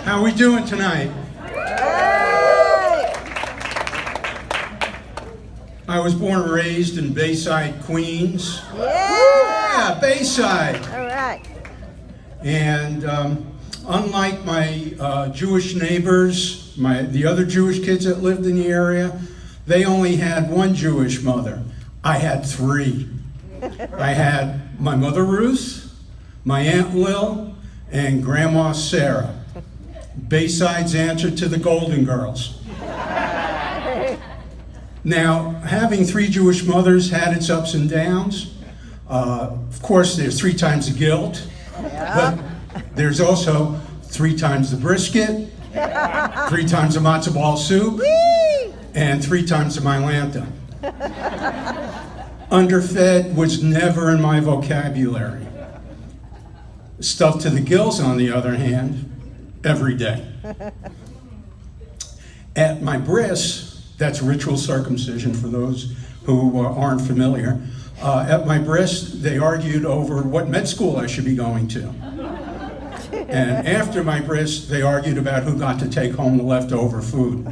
How are we doing tonight? I was born and raised in Bayside, Queens. Yeah, Bayside. All right. And unlike my Jewish neighbors, the other Jewish kids that lived in the area, they only had one Jewish mother. I had three. I had my mother Ruth, my Aunt Lil, and Grandma Sarah. Bayside's answer to the Golden Girls. Now, having three Jewish mothers had its ups and downs. Of course, there's 3 times the guilt, but there's also 3 times the brisket, 3 times the matzo ball soup, and 3 times the Mylanta. Underfed was never in my vocabulary. Stuffed to the gills, on the other hand, every day. At my bris, that's ritual circumcision for those who aren't familiar. At my bris, they argued over what med school I should be going to. And after my bris, they argued about who got to take home the leftover food.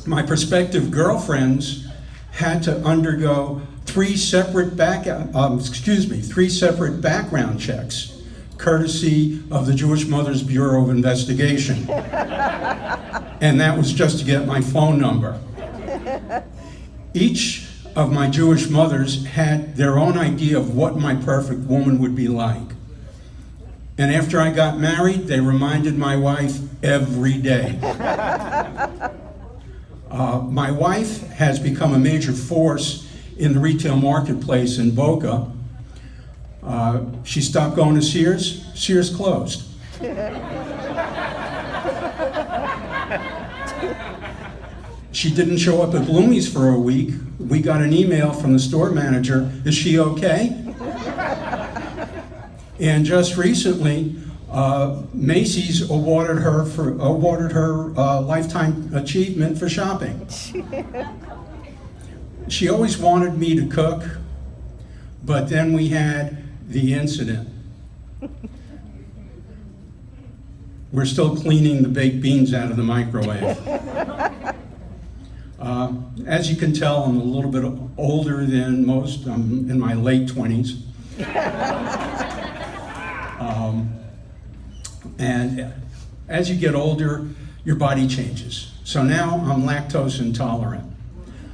My prospective girlfriends had to undergo 3 separate background checks, courtesy of the Jewish Mothers Bureau of Investigation. And that was just to get my phone number. Each of my Jewish mothers had their own idea of what my perfect woman would be like. And after I got married, they reminded my wife every day. My wife has become a major force in the retail marketplace in Boca. She stopped going to Sears. Sears closed. She didn't show up at Bloomie's for a week. We got an email from the store manager, "Is she okay?" And just recently, Macy's awarded her lifetime achievement for shopping. She always wanted me to cook, but then we had the incident. We're still cleaning the baked beans out of the microwave. As you can tell, I'm a little bit older than most. I'm in my late 20s. And as you get older, your body changes. So now I'm lactose intolerant.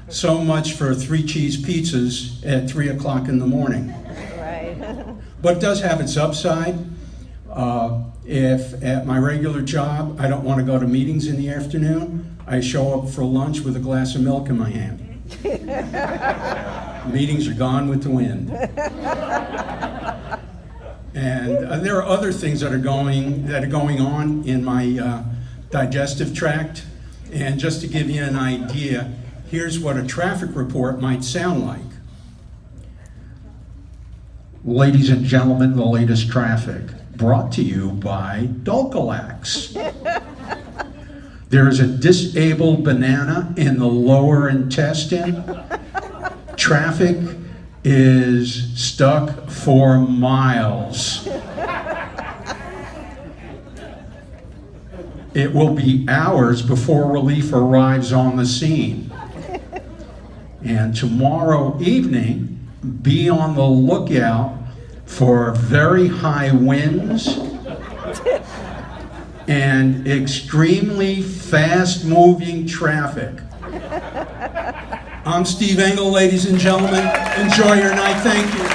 So much for 3 cheese pizzas at 3 o'clock in the morning. Right. But it does have its upside. If at my regular job I don't want to go to meetings in the afternoon, I show up for lunch with a glass of milk in my hand. Meetings are gone with the wind. And there are other things that are going on in my digestive tract. And just to give you an idea, here's what a traffic report might sound like. Ladies and gentlemen, the latest traffic, brought to you by Dulcolax. There's a disabled banana in the lower intestine. Traffic is stuck for miles. It will be hours before relief arrives on the scene. And tomorrow evening, be on the lookout for very high winds and extremely fast-moving traffic. I'm Steve Engel, ladies and gentlemen. Enjoy your night. Thank you.